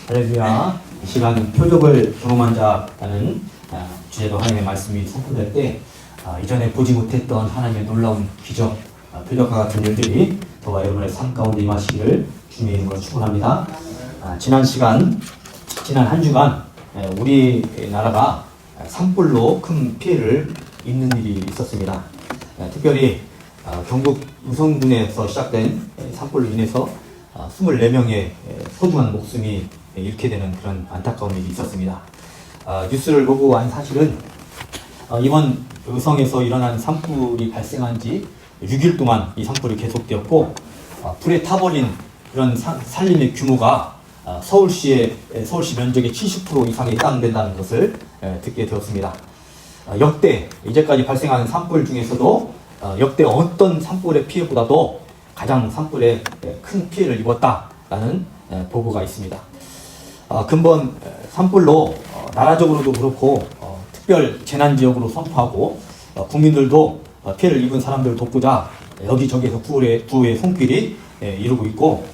할렐루야. 이 시간은 표적을 경험한 자라는 주제로 하나님의 말씀이 선포될 때 이전에 보지 못했던 하나님의 놀라운 기적, 표적과 같은 일들이 저와 여러분의 삶 가운데 임하시기를 주님의 이름으로 축원합니다. 지난 한 주간 우리나라가 산불로 큰 피해를 입는 일이 있었습니다. 특별히 경북 우성군에서 시작된 산불로 인해서 24명의 소중한 목숨이 잃게 되는 그런 안타까운 일이 있었습니다. 뉴스를 보고 한 사실은 이번 의성에서 일어난 산불이 발생한 지 6일 동안 이 산불이 계속되었고 불에 타버린 그런 산림의 규모가 서울시 면적의 70% 이상에 해당된다는 것을 듣게 되었습니다. 역대 이제까지 발생한 산불 중에서도 역대 어떤 산불의 피해보다도 가장 산불에 큰 피해를 입었다라는 보고가 있습니다. 근본 산불로 나라적으로도 그렇고 특별 재난지역으로 선포하고 국민들도 피해를 입은 사람들을 돕고자 여기저기에서 구호의 손길이 이루고 있고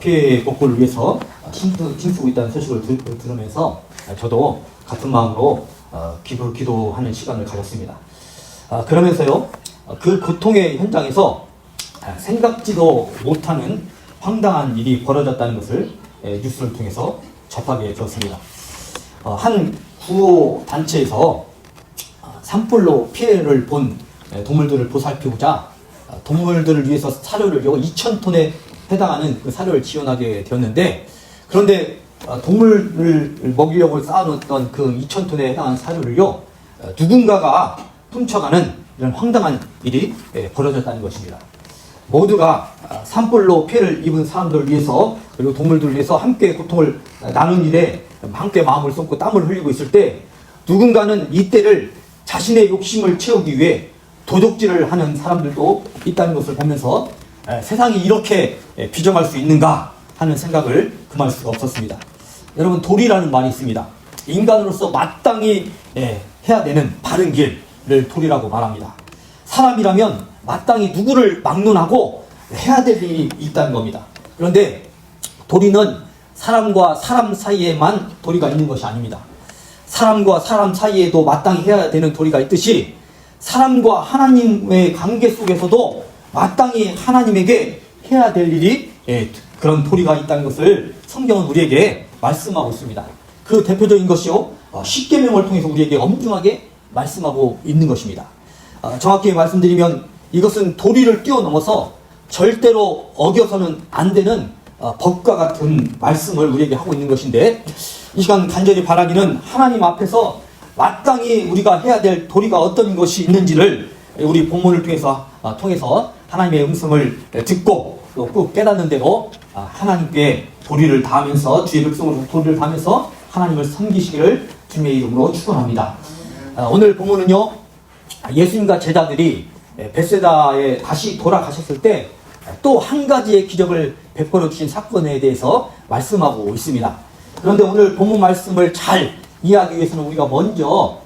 피해 복구를 위해서 힘쓰고 있다는 소식을 들으면서 저도 같은 마음으로 기도하는 시간을 가졌습니다. 그러면서요, 그 고통의 현장에서 생각지도 못하는 황당한 일이 벌어졌다는 것을 뉴스를 통해서 접하게 되었습니다. 한 구호 단체에서 산불로 피해를 본 동물들을 보살피고자 동물들을 위해서 사료를 2,000톤에 해당하는 그 사료를 지원하게 되었는데, 그런데 동물을 먹이려고 쌓아놓았던 그 2,000톤에 해당하는 사료를요, 누군가가 훔쳐가는 이런 황당한 일이 벌어졌다는 것입니다. 모두가 산불로 피해를 입은 사람들을 위해서, 그리고 동물들을 위해서 함께 고통을 나눈 일에 함께 마음을 쏟고 땀을 흘리고 있을 때, 누군가는 이때를 자신의 욕심을 채우기 위해 도적질을 하는 사람들도 있다는 것을 보면서 세상이 이렇게 비정할 수 있는가 하는 생각을 금할 수가 없었습니다. 여러분, 도리라는 말이 있습니다. 인간으로서 마땅히 해야 되는 바른 길을 도리라고 말합니다. 사람이라면 마땅히 누구를 막론하고 해야 될 일이 있다는 겁니다. 그런데 도리는 사람과 사람 사이에만 도리가 있는 것이 아닙니다. 사람과 사람 사이에도 마땅히 해야 되는 도리가 있듯이 사람과 하나님의 관계 속에서도 마땅히 하나님에게 해야 될 일이 그런 도리가 있다는 것을 성경은 우리에게 말씀하고 있습니다. 그 대표적인 것이요, 십계명을 통해서 우리에게 엄중하게 말씀하고 있는 것입니다. 정확히 말씀드리면 이것은 도리를 뛰어넘어서 절대로 어겨서는 안 되는 법과 같은 말씀을 우리에게 하고 있는 것인데, 이 시간 간절히 바라기는 하나님 앞에서 마땅히 우리가 해야 될 도리가 어떤 것이 있는지를 우리 본문을 통해서 하나님의 음성을 듣고 또 꼭 깨닫는 대로 하나님께 도리를 다하면서, 주의 백성으로 도리를 다하면서 하나님을 섬기시기를 주님의 이름으로 축원합니다. 오늘 본문은요, 예수님과 제자들이 벳세다에 다시 돌아가셨을 때 또 한 가지의 기적을 베풀어 주신 사건에 대해서 말씀하고 있습니다. 그런데 오늘 본문 말씀을 잘 이해하기 위해서는 우리가 먼저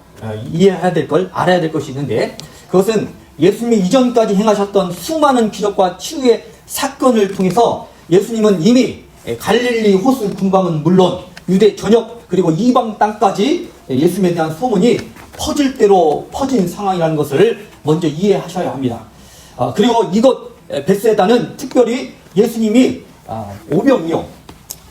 이해해야 될 걸, 알아야 될 것이 있는데, 그것은 예수님이 이전까지 행하셨던 수많은 기적과 치유의 사건을 통해서 예수님은 이미 갈릴리 호수 근방은 물론 유대 전역 그리고 이방 땅까지 예수님에 대한 소문이 퍼질 대로 퍼진 상황이라는 것을 먼저 이해하셔야 합니다. 그리고 이곳 벳세다는 특별히 예수님이 오병이어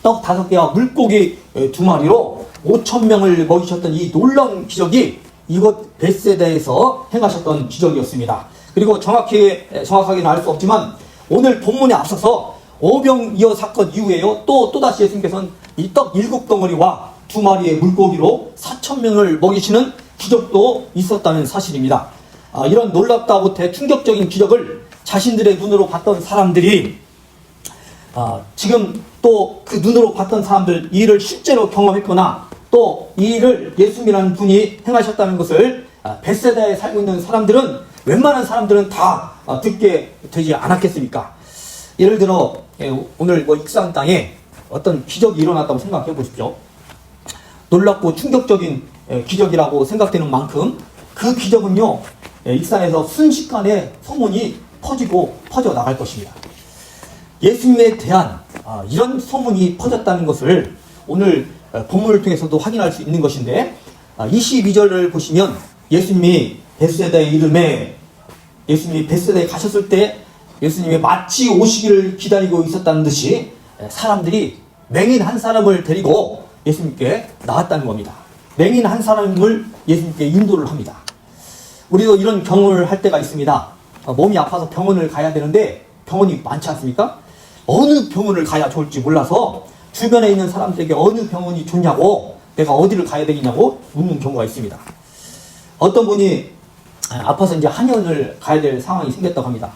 떡 5개와 물고기 2마리로 5,000명을 먹이셨던 이 놀라운 기적이 이곳 벳세다에서 행하셨던 기적이었습니다. 그리고 정확하게는 알 수 없지만 오늘 본문에 앞서서 오병이어 사건 이후에요, 또다시 예수님께서는 이 떡 7덩어리와 2마리의 물고기로 4,000명을 먹이시는 기적도 있었다는 사실입니다. 이런 놀랍다 못해 충격적인 기적을 자신들의 눈으로 봤던 사람들이 지금 또 그 눈으로 봤던 사람들, 이 일을 실제로 경험했거나 또 이 일을 예수님이라는 분이 행하셨다는 것을 벳세다에 살고 있는 사람들은, 웬만한 사람들은 다 듣게 되지 않았겠습니까? 예를 들어 오늘 익산 땅에 어떤 기적이 일어났다고 생각해 보십시오. 놀랍고 충격적인 기적이라고 생각되는 만큼 그 기적은요, 익산에서 순식간에 소문이 퍼져 나갈 것입니다. 예수님에 대한 이런 소문이 퍼졌다는 것을 오늘 본문을 통해서도 확인할 수 있는 것인데 22절을 보시면 예수님이 베스다에 가셨을 때 예수님이 마치 오시기를 기다리고 있었다는 듯이 사람들이 맹인 한 사람을 데리고 예수님께 나왔다는 겁니다. 맹인 한 사람을 예수님께 인도를 합니다. 우리도 이런 경험을 할 때가 있습니다. 몸이 아파서 병원을 가야 되는데 병원이 많지 않습니까? 어느 병원을 가야 좋을지 몰라서 주변에 있는 사람들에게 어느 병원이 좋냐고, 내가 어디를 가야 되겠냐고 묻는 경우가 있습니다. 어떤 분이 아파서 이제 한의원을 가야 될 상황이 생겼다고 합니다.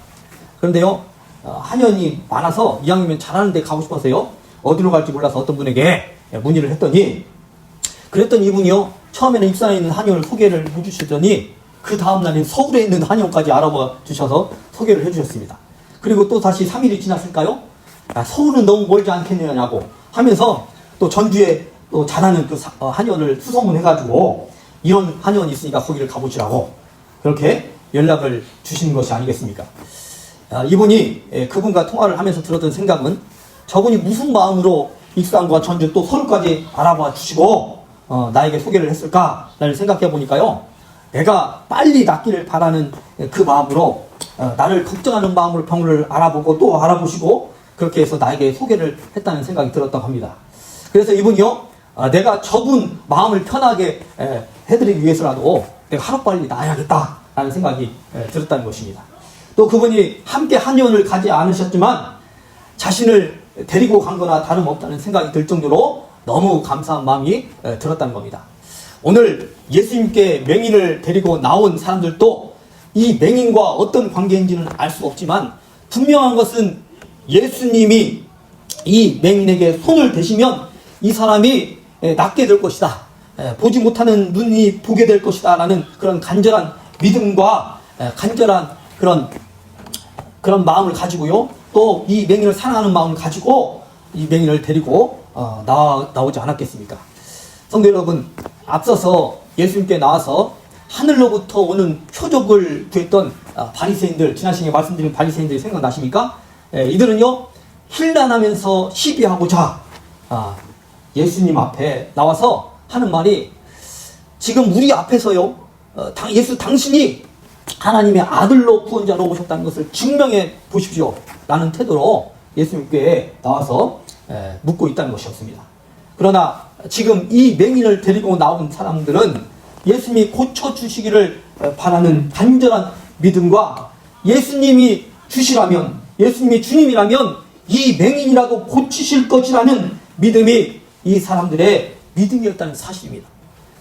그런데요, 한의원이 많아서 이왕이면 잘하는 데 가고 싶어서요, 어디로 갈지 몰라서 어떤 분에게 문의를 했더니, 그랬더니 이분이요, 처음에는 익산에 있는 한의원을 소개를 해주시더니 그 다음날에 서울에 있는 한의원까지 알아봐 주셔서 소개를 해주셨습니다. 그리고 또 다시 3일이 지났을까요? 서울은 너무 멀지 않겠느냐고 하면서 또 전주에 또 잘하는 그 한의원을 수소문해가지고 이런 한의원이 있으니까 거기를 가보시라고 그렇게 연락을 주시는 것이 아니겠습니까? 이분이 그분과 통화를 하면서 들었던 생각은, 저분이 무슨 마음으로 익산과 전주 또 서울까지 알아봐 주시고 나에게 소개를 했을까를 생각해 보니까요, 내가 빨리 낫기를 바라는 그 마음으로 나를 걱정하는 마음으로 병을 알아보고 또 알아보시고 그렇게 해서 나에게 소개를 했다는 생각이 들었다고 합니다. 그래서 이분이요, 내가 저분 마음을 편하게 해드리기 위해서라도 내가 하루빨리 나아야겠다라는 생각이 들었다는 것입니다. 또 그분이 함께 한의원을 가지 않으셨지만 자신을 데리고 간 거나 다름없다는 생각이 들 정도로 너무 감사한 마음이 들었다는 겁니다. 오늘 예수님께 맹인을 데리고 나온 사람들도 이 맹인과 어떤 관계인지는 알 수 없지만 분명한 것은 예수님이 이 맹인에게 손을 대시면 이 사람이 낫게 될 것이다, 보지 못하는 눈이 보게 될 것이다 라는 그런 간절한 믿음과 간절한 그런 마음을 가지고요, 또 이 맹인을 사랑하는 마음을 가지고 이 맹인을 데리고 나오지 않았겠습니까? 성도 여러분, 앞서서 예수님께 나와서 하늘로부터 오는 표적을 구했던 바리새인들, 지난 시간에 말씀드린 바리새인들이 생각나십니까? 이들은요, 힐난하면서 시비하고자 예수님 앞에 나와서 하는 말이, 지금 우리 앞에서요, 예수 당신이 하나님의 아들로 구원자로 오셨다는 것을 증명해 보십시오 라는 태도로 예수님께 나와서 묻고 있다는 것이었습니다. 그러나 지금 이 맹인을 데리고 나온 사람들은 예수님이 고쳐주시기를 바라는 간절한 믿음과 예수님이 주시라면, 예수님이 주님이라면 이 맹인이라도 고치실 것이라는 믿음이 이 사람들의 믿음이었다는 사실입니다.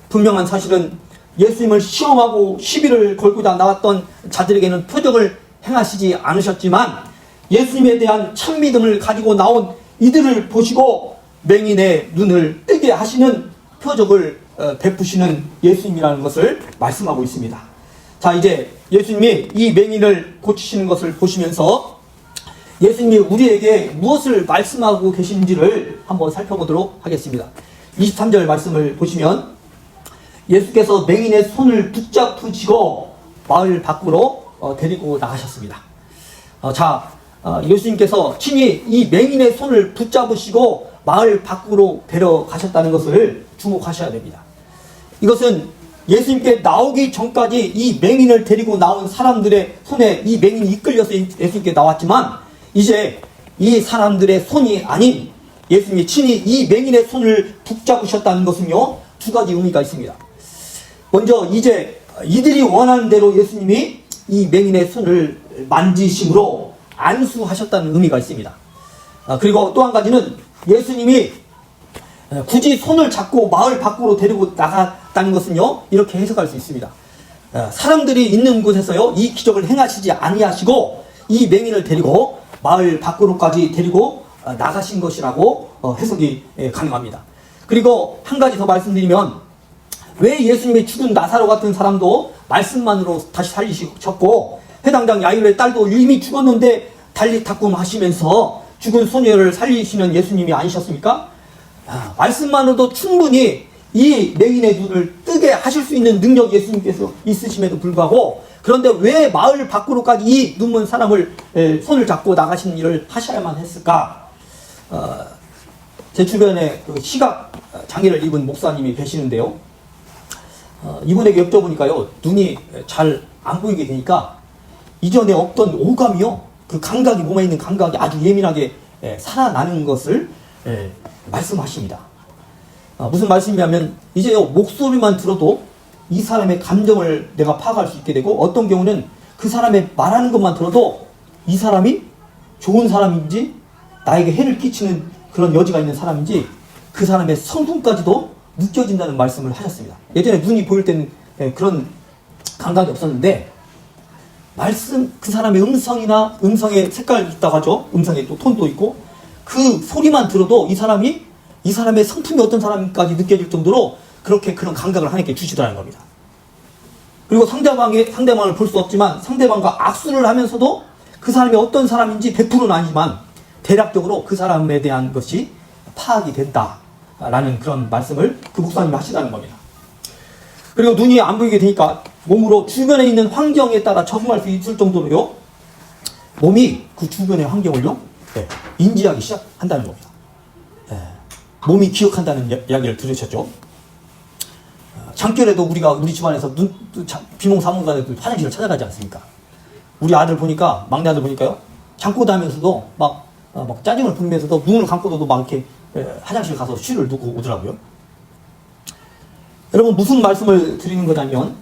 분명한 사실은 예수님을 시험하고 시비를 걸고자 나왔던 자들에게는 표적을 행하시지 않으셨지만 예수님에 대한 참 믿음을 가지고 나온 이들을 보시고 맹인의 눈을 뜨게 하시는 표적을 베푸시는 예수님이라는 것을 말씀하고 있습니다. 자, 이제 예수님이 이 맹인을 고치시는 것을 보시면서 예수님이 우리에게 무엇을 말씀하고 계신지를 한번 살펴보도록 하겠습니다. 23절 말씀을 보시면 예수께서 맹인의 손을 붙잡으시고 마을 밖으로 데리고 나가셨습니다. 예수님께서 친히 이 맹인의 손을 붙잡으시고 마을 밖으로 데려가셨다는 것을 주목하셔야 됩니다. 이것은 예수님께 나오기 전까지 이 맹인을 데리고 나온 사람들의 손에 이 맹인이 이끌려서 예수님께 나왔지만, 이제 이 사람들의 손이 아닌 예수님이 친히 이 맹인의 손을 붙잡으셨다는 것은요, 두 가지 의미가 있습니다. 먼저 이제 이들이 원하는 대로 예수님이 이 맹인의 손을 만지심으로 안수하셨다는 의미가 있습니다. 그리고 또 한 가지는 예수님이 굳이 손을 잡고 마을 밖으로 데리고 나갔다는 것은요, 이렇게 해석할 수 있습니다. 사람들이 있는 곳에서요, 이 기적을 행하시지 아니하시고 이 맹인을 데리고 마을 밖으로까지 데리고 나가신 것이라고 해석이 가능합니다. 그리고 한 가지 더 말씀드리면, 왜 예수님이 죽은 나사로 같은 사람도 말씀만으로 다시 살리셨고 해당장 야이로의 딸도 이미 죽었는데 달리타꿈 하시면서 죽은 소녀를 살리시는 예수님이 아니셨습니까? 말씀만으로도 충분히 이 맹인의 눈을 뜨게 하실 수 있는 능력이 예수님께서 있으심에도 불구하고, 그런데 왜 마을 밖으로까지 이 눈먼 사람을 손을 잡고 나가시는 일을 하셔야만 했을까? 제 주변에 그 시각 장애를 입은 목사님이 계시는데요. 이분에게 여쭤보니까요, 눈이 잘 안 보이게 되니까 이전에 없던 오감이요, 그 감각이, 몸에 있는 감각이 아주 예민하게 살아나는 것을 말씀하십니다. 무슨 말씀이냐면, 이제요, 목소리만 들어도 이 사람의 감정을 내가 파악할 수 있게 되고, 어떤 경우는 그 사람의 말하는 것만 들어도 이 사람이 좋은 사람인지, 나에게 해를 끼치는 그런 여지가 있는 사람인지, 그 사람의 성품까지도 느껴진다는 말씀을 하셨습니다. 예전에 눈이 보일 때는 그런 감각이 없었는데, 그 사람의 음성이나 음성의 색깔이 있다고 하죠. 음성에 또 톤도 있고, 그 소리만 들어도 이 사람의 성품이 어떤 사람까지 느껴질 정도로 그렇게 그런 감각을 하나님께 주시더라는 겁니다. 그리고 상대방을 볼 수 없지만 상대방과 악수를 하면서도 그 사람이 어떤 사람인지 100%는 아니지만 대략적으로 그 사람에 대한 것이 파악이 된다라는 그런 말씀을 그 목사님이 하시다는 겁니다. 그리고 눈이 안 보이게 되니까 몸으로 주변에 있는 환경에 따라 적응할 수 있을 정도로요, 몸이 그 주변의 환경을요, 인지하기 시작한다는 겁니다. 몸이 기억한다는 이야기를 들으셨죠? 잠결에도 우리 집안에서 비몽사몽간에 화장실을 찾아가지 않습니까? 우리 아들 보니까, 막내 아들 보니까요, 잠꼬 다면서도 막 짜증을 부리면서도 눈을 감고도 막 이렇게 화장실 가서 쉬를 누고 오더라고요. 여러분, 무슨 말씀을 드리는 거냐면,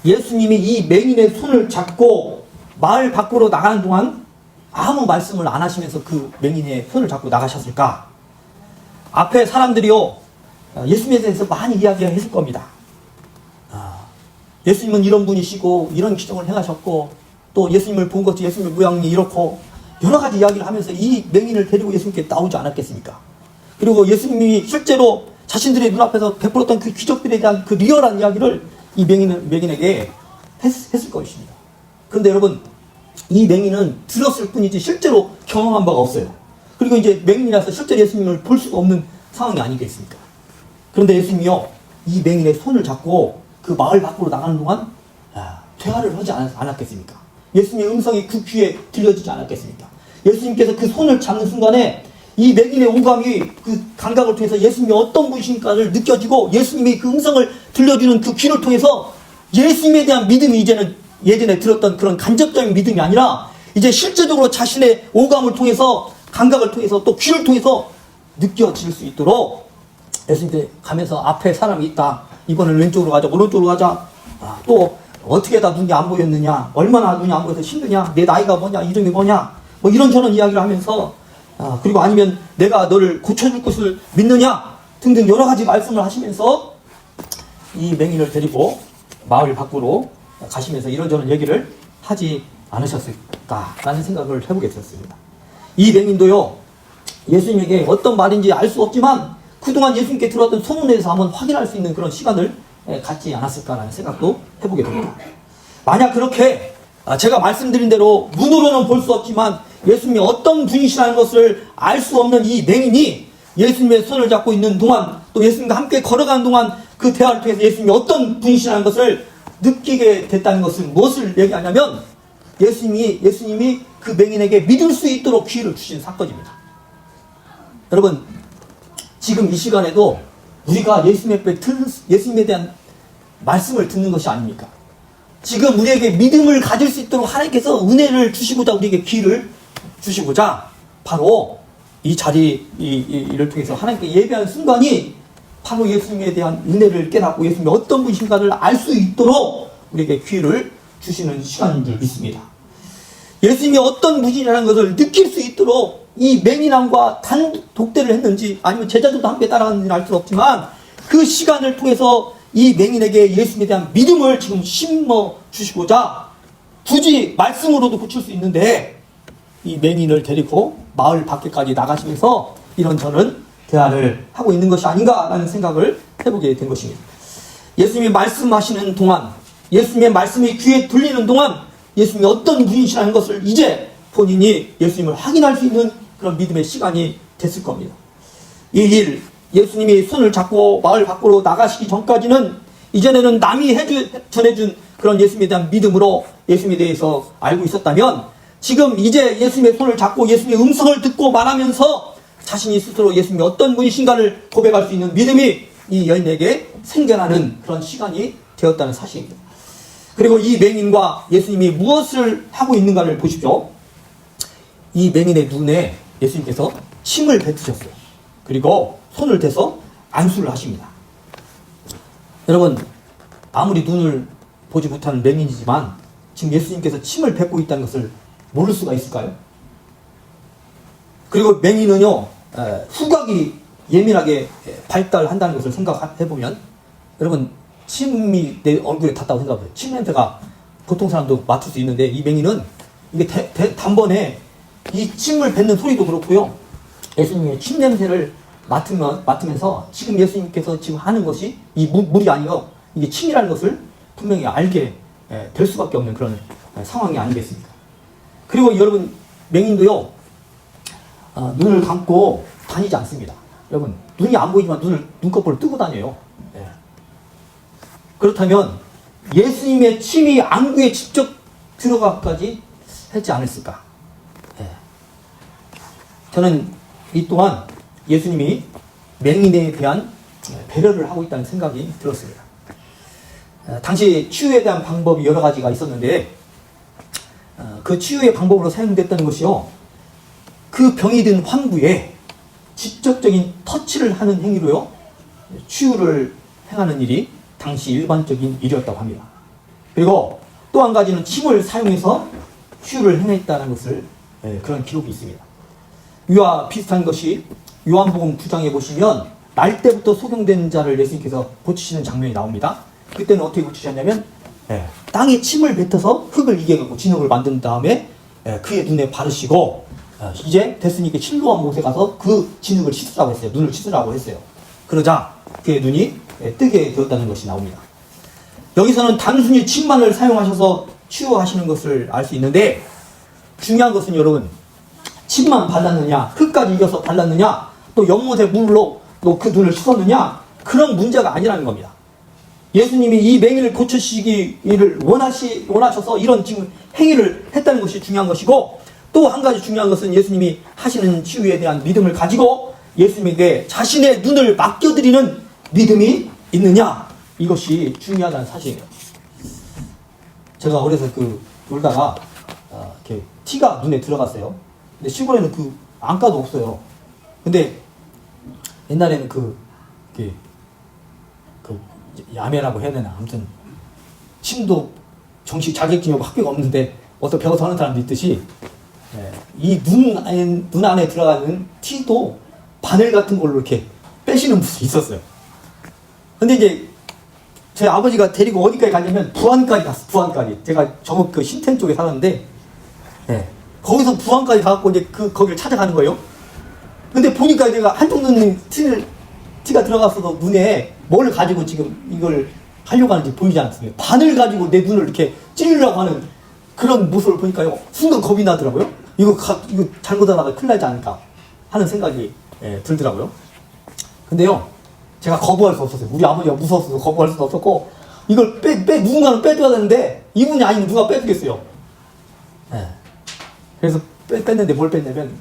예수님이 이 맹인의 손을 잡고 마을 밖으로 나가는 동안 아무 말씀을 안 하시면서 그 맹인의 손을 잡고 나가셨을까? 앞에 사람들이요, 예수님에 대해서 많이 이야기했을 겁니다. 예수님은 이런 분이시고 이런 기적을 행하셨고, 또 예수님을 본 것이 예수님의 모양이 이렇고, 여러 가지 이야기를 하면서 이 맹인을 데리고 예수님께 나오지 않았겠습니까? 그리고 예수님이 실제로 자신들의 눈앞에서 베풀었던 그 기적들에 대한 그 리얼한 이야기를 이 맹인에게 했을 것입니다. 그런데 여러분, 이 맹인은 들었을 뿐이지 실제로 경험한 바가 없어요. 그리고 이제 맹인이라서 실제로 예수님을 볼 수가 없는 상황이 아니겠습니까? 그런데 예수님이요, 이 맹인의 손을 잡고 그 마을 밖으로 나가는 동안 대화를 하지 않았겠습니까? 예수님의 음성이 그 귀에 들려지지 않았겠습니까? 예수님께서 그 손을 잡는 순간에 이 맹인의 오감이 그 감각을 통해서 예수님이 어떤 분이신가를 느껴지고, 예수님이 그 음성을 들려주는 그 귀를 통해서 예수님에 대한 믿음이 이제는 예전에 들었던 그런 간접적인 믿음이 아니라 이제 실제적으로 자신의 오감을 통해서, 감각을 통해서, 또 귀를 통해서 느껴질 수 있도록 예수님께 가면서 앞에 사람이 있다, 이번엔 왼쪽으로 가자, 오른쪽으로 가자, 또 어떻게 다 눈이 안 보였느냐, 얼마나 눈이 안 보여서 힘드냐, 내 나이가 뭐냐, 이름이 뭐냐, 뭐 이런저런 이야기를 하면서, 그리고 아니면 내가 너를 고쳐줄 것을 믿느냐 등등 여러 가지 말씀을 하시면서 이 맹인을 데리고 마을 밖으로 가시면서 이런저런 얘기를 하지 않으셨을까라는 생각을 해보게 되었습니다. 이 맹인도요, 예수님에게 어떤 말인지 알 수 없지만 그동안 예수님께 들었던 소문에 대해서 한번 확인할 수 있는 그런 시간을 갖지 않았을까라는 생각도 해보게 됩니다. 만약 그렇게 제가 말씀드린 대로 눈으로는 볼 수 없지만 예수님이 어떤 분이시라는 것을 알 수 없는 이 맹인이 예수님의 손을 잡고 있는 동안, 또 예수님과 함께 걸어가는 동안 그 대화를 통해서 예수님이 어떤 분이시라는 것을 느끼게 됐다는 것은 무엇을 얘기하냐면, 예수님이 그 맹인에게 믿을 수 있도록 기회를 주신 사건입니다. 여러분, 지금 이 시간에도 우리가 예수님에 대한 말씀을 듣는 것이 아닙니까? 지금 우리에게 믿음을 가질 수 있도록 하나님께서 은혜를 주시고자, 우리에게 기회를 주시고자, 바로 이 자리를 통해서 하나님께 예배하는 순간이 바로 예수님에 대한 은혜를 깨닫고 예수님이 어떤 분이신가를 알 수 있도록 우리에게 기회를 주시는 시간인 줄 믿습니다. 예수님이 어떤 분이라는 것을 느낄 수 있도록 이 맹인함과 단독대를 했는지, 아니면 제자들도 함께 따라갔는지는 알 수 없지만, 그 시간을 통해서 이 맹인에게 예수님에 대한 믿음을 지금 심어 주시고자 굳이 말씀으로도 고칠 수 있는데, 이 맹인을 데리고 마을 밖에까지 나가시면서 이런저런 대화를 하고 있는 것이 아닌가라는 생각을 해보게 된 것입니다. 예수님이 말씀하시는 동안, 예수님의 말씀이 귀에 들리는 동안 예수님이 어떤 분이시라는 것을 이제 본인이 예수님을 확인할 수 있는 그런 믿음의 시간이 됐을 겁니다. 이 일, 예수님이 손을 잡고 마을 밖으로 나가시기 전까지는, 이전에는 남이 전해준 그런 예수님에 대한 믿음으로 예수님에 대해서 알고 있었다면, 지금 이제 예수님의 손을 잡고 예수님의 음성을 듣고 말하면서 자신이 스스로 예수님이 어떤 분이신가를 고백할 수 있는 믿음이 이 여인에게 생겨나는 그런 시간이 되었다는 사실입니다. 그리고 이 맹인과 예수님이 무엇을 하고 있는가를 보십시오. 이 맹인의 눈에 예수님께서 침을 뱉으셨어요. 그리고 손을 대서 안수를 하십니다. 여러분, 아무리 눈을 보지 못하는 맹인이지만 지금 예수님께서 침을 뱉고 있다는 것을 모를 수가 있을까요? 그리고 맹인은요, 후각이 예민하게 발달한다는 것을 생각해보면, 여러분, 침이 내 얼굴에 닿다고 생각해요. 침 냄새가 보통 사람도 맡을 수 있는데, 이 맹인은 이게 단번에 이 침을 뱉는 소리도 그렇고요, 예수님의 침 냄새를 맡으면서 지금 예수님께서 지금 하는 것이 이 물이 아니요, 이게 침이라는 것을 분명히 알게 될 수밖에 없는 그런 상황이 아니겠습니까? 그리고 여러분, 맹인도요, 눈을 감고 다니지 않습니다. 여러분, 눈이 안 보이지만 눈꺼풀을 뜨고 다녀요. 예. 그렇다면 예수님의 침이 안구에 직접 들어가까지 했지 않았을까? 예. 저는 이 또한 예수님이 맹인에 대한 배려를 하고 있다는 생각이 들었습니다. 당시 치유에 대한 방법이 여러 가지가 있었는데, 그 치유의 방법으로 사용됐다는 것이요, 그 병이 든 환부에 직접적인 터치를 하는 행위로요, 치유를 행하는 일이 당시 일반적인 일이었다고 합니다. 그리고 또 한 가지는 침을 사용해서 치유를 행했다는 것을, 그런 기록이 있습니다. 이와 비슷한 것이 요한복음 9장에 보시면 날 때부터 소경된 자를 예수님께서 고치시는 장면이 나옵니다. 그때는 어떻게 고치셨냐면, 땅에 침을 뱉어서 흙을 이겨갖고 진흙을 만든 다음에 그의 눈에 바르시고, 이제 됐으니까 실로암 못에 가서 그 진흙을 씻으라고 했어요. 눈을 씻으라고 했어요. 그러자 그의 눈이 뜨게 되었다는 것이 나옵니다. 여기서는 단순히 침만을 사용하셔서 치유하시는 것을 알 수 있는데, 중요한 것은 여러분, 침만 발랐느냐, 흙까지 이겨서 발랐느냐, 또 연못의 물로 또 그 눈을 씻었느냐, 그런 문제가 아니라는 겁니다. 예수님이 이 맹인을 고치시기를 원하셔서 이런 지금 행위를 했다는 것이 중요한 것이고, 또 한 가지 중요한 것은 예수님이 하시는 치유에 대한 믿음을 가지고 예수님에게 자신의 눈을 맡겨드리는 믿음이 있느냐, 이것이 중요하다는 사실이에요. 제가 어려서 놀다가 이렇게 티가 눈에 들어갔어요. 근데 시골에는 그 안과도 없어요. 근데 옛날에는 야매라고 해야 되나, 아무튼 침도 정식 자격증이 학교가 없는데 어떤 배워서 하는 사람도 있듯이, 이 눈 안에 들어가는 티도 바늘 같은 걸로 이렇게 빼시는 분이 있었어요. 근데 이제 제 아버지가 데리고 어디까지 가냐면 부안까지 갔어. 부안까지. 제가 전국 그 신텐 쪽에 살았는데, 거기서 부안까지 가갖고 이제 거기를 찾아가는 거예요. 근데 보니까 내가 한쪽 눈 티가 들어갔어도 눈에 뭘 가지고 지금 이걸 하려고 하는지 보이지 않습니다. 바늘 가지고 내 눈을 이렇게 찌르려고 하는 그런 모습을 보니까요, 순간 겁이 나더라고요. 이거 잘못하다가 큰일 나지 않을까 하는 생각이 들더라고요. 근데요, 제가 거부할 수 없었어요. 우리 아버지가 무서웠어서 거부할 수도 없었고, 이걸 누군가는 빼줘야 되는데, 이분이 아니면 누가 빼주겠어요. 그래서 뺐는데 뭘 뺐냐면,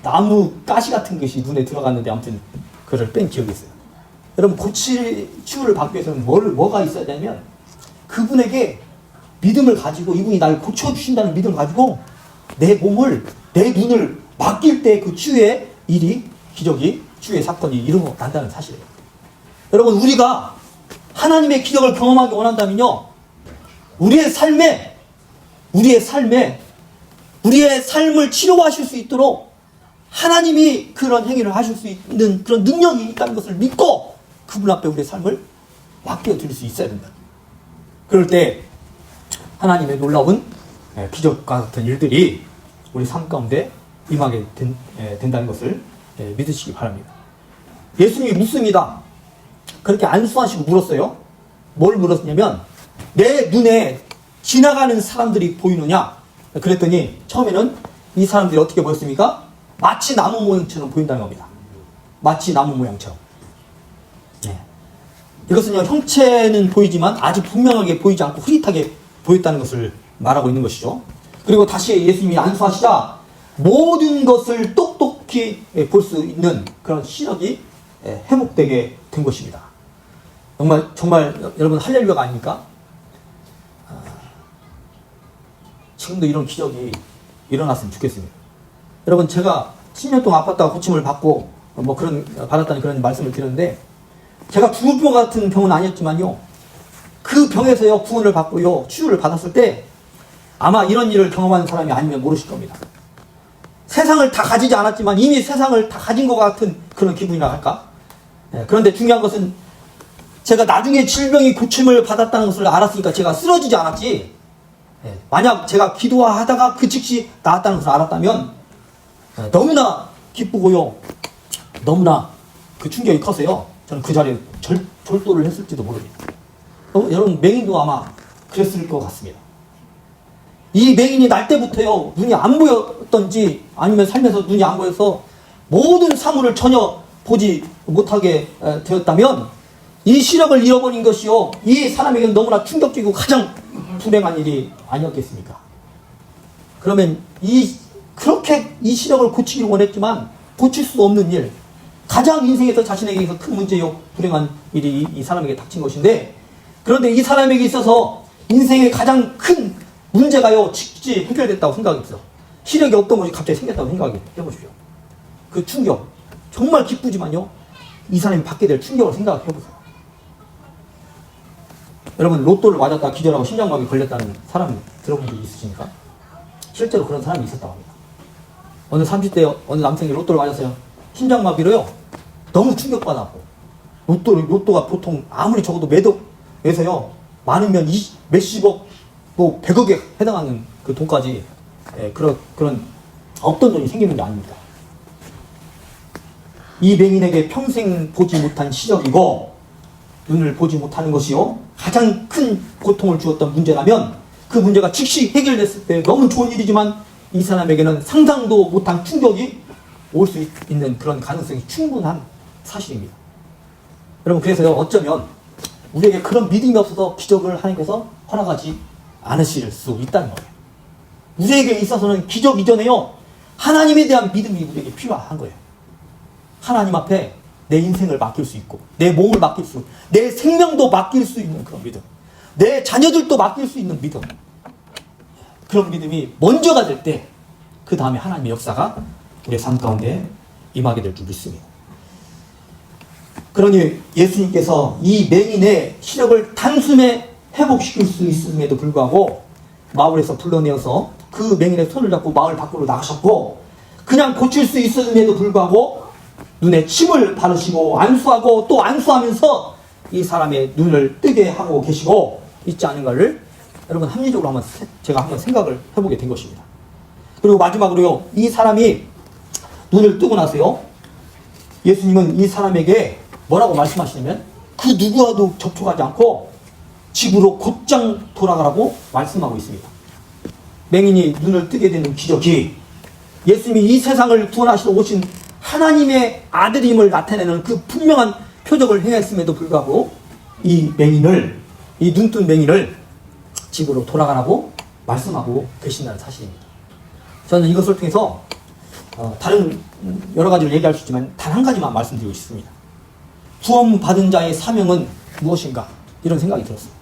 나무 가시 같은 것이 눈에 들어갔는데, 아무튼 그걸 뺀 기억이 있어요. 여러분, 치유를 받기 위해서는 뭐가 있어야 되냐면, 그분에게 믿음을 가지고, 이분이 나를 고쳐주신다는 믿음을 가지고 내 몸을, 내 눈을 맡길 때 그 치유의 일이, 기적이, 치유의 사건이 일어난다는 사실이에요. 여러분, 우리가 하나님의 기적을 경험하기 원한다면요, 우리의 삶을 치료하실 수 있도록 하나님이 그런 행위를 하실 수 있는 그런 능력이 있다는 것을 믿고 그분 앞에 우리의 삶을 맡겨드릴 수 있어야 된다. 그럴 때 하나님의 놀라운 기적과 같은 일들이 우리 삶 가운데 임하게 된다는 것을 믿으시기 바랍니다. 예수님이 묻습니다. 그렇게 안수하시고 물었어요. 뭘 물었냐면, 내 눈에 지나가는 사람들이 보이느냐? 그랬더니 처음에는 이 사람들이 어떻게 보였습니까? 마치 나무 모양처럼 보인다는 겁니다. 마치 나무 모양처럼. 이것은요, 형체는 보이지만 아주 분명하게 보이지 않고 흐릿하게 보였다는 것을 말하고 있는 것이죠. 그리고 다시 예수님이 안수하시자 모든 것을 똑똑히 명백히 볼 수 있는 그런 시력이 회복되게 된 것입니다. 정말 여러분 할렐루야가 아닙니까? 지금도 이런 기적이 일어났으면 좋겠습니다. 여러분, 제가 10년 동안 아팠다가 고침을 받고 받았다는 그런 말씀을 드렸는데, 제가 죽을 것 같은 병은 아니었지만요, 그 병에서요 구원을 받고요 치유를 받았을 때 아마 이런 일을 경험한 사람이 아니면 모르실 겁니다. 세상을 다 가지지 않았지만 이미 세상을 다 가진 것 같은 그런 기분이라 할까? 그런데 중요한 것은 제가 나중에 질병이 고침을 받았다는 것을 알았으니까 제가 쓰러지지 않았지, 만약 제가 기도하다가 그 즉시 나았다는 것을 알았다면 너무나 기쁘고요, 너무나 그 충격이 커서요, 저는 그 자리에 절도를 했을지도 모릅니다. 여러분, 맹인도 아마 그랬을 것 같습니다. 이 맹인이 날 때부터요 눈이 안 보였던지 아니면 살면서 눈이 안 보여서 모든 사물을 전혀 보지 못하게 되었다면 이 시력을 잃어버린 것이요 이 사람에게는 너무나 충격적이고 가장 불행한 일이 아니었겠습니까? 그러면 그렇게 이 시력을 고치기를 원했지만 고칠 수 없는 일, 가장 인생에서 자신에게 있어서 큰 문제요 불행한 일이 이 사람에게 닥친 것인데, 그런데 이 사람에게 있어서 인생의 가장 큰 문제가요 즉시 해결됐다고 생각했어. 시력이 없던 것이 갑자기 생겼다고 생각해 보십시오. 그 충격, 정말 기쁘지만요 이 사람이 받게 될 충격을 생각해 보세요. 여러분, 로또를 맞았다 기절하고 심장마비 걸렸다는 사람 들어본 적 있으십니까? 실제로 그런 사람이 있었다고 합니다. 어느 30대 어느 남성이 로또를 맞았어요. 심장마비로요 너무 충격받았고, 로또가 보통 아무리 적어도 매덕에서요 많으면 몇십억, 뭐 100억에 해당하는 그 돈까지 그런 없던 돈이 생기는 게 아닙니다. 이 맹인에게 평생 보지 못한 시력이고 눈을 보지 못하는 것이요 가장 큰 고통을 주었던 문제라면, 그 문제가 즉시 해결됐을 때 너무 좋은 일이지만 이 사람에게는 상상도 못한 충격이 올 수 있는 그런 가능성이 충분한 사실입니다. 여러분, 그래서요 어쩌면 우리에게 그런 믿음이 없어서 기적을 하나님께서 허락하지 않으실 수 있다는 거예요. 우리에게 있어서는 기적 이전에요 하나님에 대한 믿음이 우리에게 필요한 거예요. 하나님 앞에 내 인생을 맡길 수 있고, 내 몸을 맡길 수, 내 생명도 맡길 수 있는 그런 믿음, 내 자녀들도 맡길 수 있는 믿음, 그런 믿음이 먼저가 될 때 그 다음에 하나님의 역사가 우리의 삶 가운데 임하게 될 줄 믿습니다. 그러니 예수님께서 이 맹인의 시력을 단숨에 회복시킬 수 있음에도 불구하고 마을에서 불러내어서 그 맹인의 손을 잡고 마을 밖으로 나가셨고, 그냥 고칠 수 있음에도 불구하고 눈에 침을 바르시고 안수하고 또 안수하면서 이 사람의 눈을 뜨게 하고 계시고 있지 않은가를 여러분 합리적으로 제가 한번 생각을 해보게 된 것입니다. 그리고 마지막으로요, 이 사람이 눈을 뜨고 나서요 예수님은 이 사람에게 뭐라고 말씀하시냐면 그 누구와도 접촉하지 않고 집으로 곧장 돌아가라고 말씀하고 있습니다. 맹인이 눈을 뜨게 되는 기적이 예수님이 이 세상을 구원하시러 오신 하나님의 아들임을 나타내는 그 분명한 표적을 행했음에도 불구하고 이 눈뜬 맹인을 집으로 돌아가라고 말씀하고 계신다는 사실입니다. 저는 이것을 통해서 다른 여러 가지를 얘기할 수 있지만 단 한 가지만 말씀드리고 싶습니다. 구원받은 자의 사명은 무엇인가? 이런 생각이 들었습니다.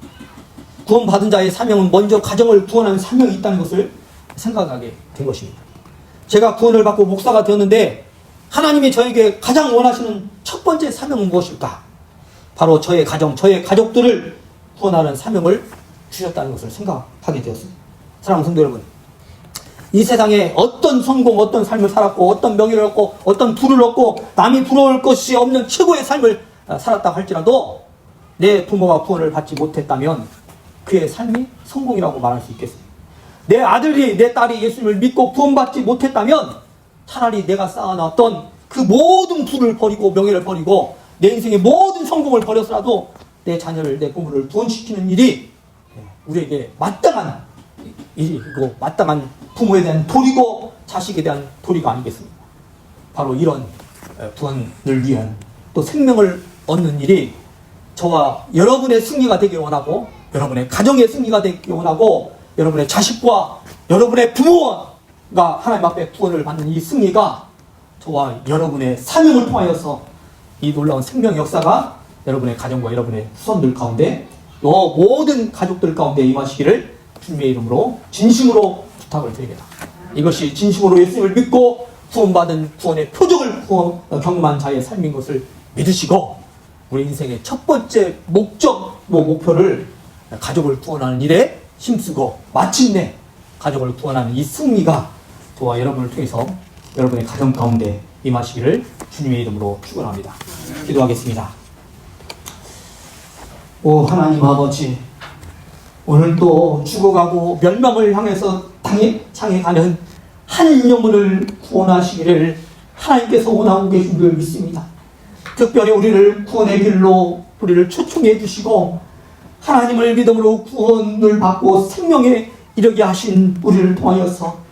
구원받은 자의 사명은 먼저 가정을 구원하는 사명이 있다는 것을 생각하게 된 것입니다. 제가 구원을 받고 목사가 되었는데 하나님이 저에게 가장 원하시는 첫 번째 사명은 무엇일까? 바로 저의 가정, 저의 가족들을 구원하는 사명을 주셨다는 것을 생각하게 되었습니다. 사랑하는 성도 여러분, 이 세상에 어떤 성공, 어떤 삶을 살았고 어떤 명예를 얻고 어떤 부를 얻고 남이 부러울 것이 없는 최고의 삶을 살았다 할지라도 내 부모가 구원을 받지 못했다면 그의 삶이 성공이라고 말할 수 있겠습니다. 내 아들이, 내 딸이 예수님을 믿고 구원받지 못했다면 차라리 내가 쌓아놨던 그 모든 부를 버리고 명예를 버리고 내 인생의 모든 성공을 버려서라도 내 자녀를, 내 부모를 구원시키는 일이 우리에게 마땅한 일이고 마땅한 부모에 대한 도리고 자식에 대한 도리가 아니겠습니까? 바로 이런 구원을 위한 또 생명을 얻는 일이 저와 여러분의 승리가 되길 원하고 여러분의 가정의 승리가 되길 원하고 여러분의 자식과 여러분의 부모가 하나님 앞에 구원을 받는 이 승리가 저와 여러분의 사명을 통하여서 이 놀라운 생명 역사가 여러분의 가정과 여러분의 후손들 가운데 또 모든 가족들 가운데 임하시기를 주님의 이름으로 진심으로 부탁을 드립니다. 이것이 진심으로 예수님을 믿고 구원받은 구원의 표적을 경험한 자의 삶인 것을 믿으시고 우리 인생의 첫 번째 목표를 가족을 구원하는 일에 힘쓰고 마침내 가족을 구원하는 이 승리가 저와 여러분을 통해서 여러분의 가정 가운데 임하시기를 주님의 이름으로 축원합니다. 기도하겠습니다. 오 하나님 아버지, 오늘도 죽어가고 멸망을 향해서 향해 가는 한 영혼을 구원하시기를 하나님께서 원하고 계신 줄 믿습니다. 특별히 우리를 구원의 길로 우리를 초청해 주시고 하나님을 믿음으로 구원을 받고 생명에 이르게 하신 우리를 통하여서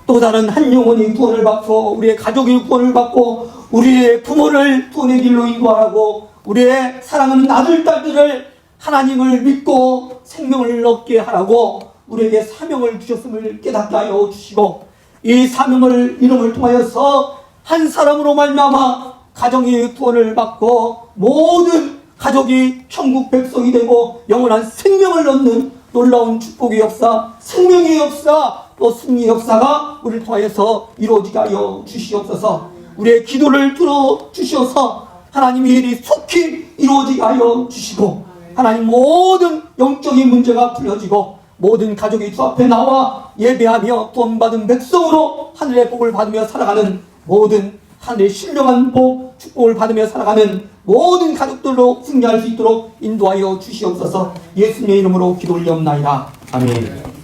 또 다른 한 영혼이 구원을 받고 우리의 가족이 구원을 받고 우리의 부모를 구원의 길로 인도하라고 우리의 사랑하는 아들, 딸들을 하나님을 믿고 생명을 얻게 하라고 우리에게 사명을 주셨음을 깨닫게 하여 주시고 이 사명을 이름을 통하여서 한 사람으로 말미암아 가정이 구원을 받고 모든 가족이 천국 백성이 되고 영원한 생명을 얻는 놀라운 축복의 역사, 생명의 역사, 또 승리의 역사가 우리를 통하여서 이루어지게 하여 주시옵소서. 우리의 기도를 들어주셔서 하나님의 일이 속히 이루어지게 하여 주시고 하나님 모든 영적인 문제가 풀려지고 모든 가족이 주 앞에 나와 예배하며 구원받은 백성으로 하늘의 복을 받으며 살아가는 모든 하늘의 신령한 복, 축복을 받으며 살아가는 모든 가족들로 승리할 수 있도록 인도하여 주시옵소서. 예수님의 이름으로 기도 올리옵나이다. 아멘.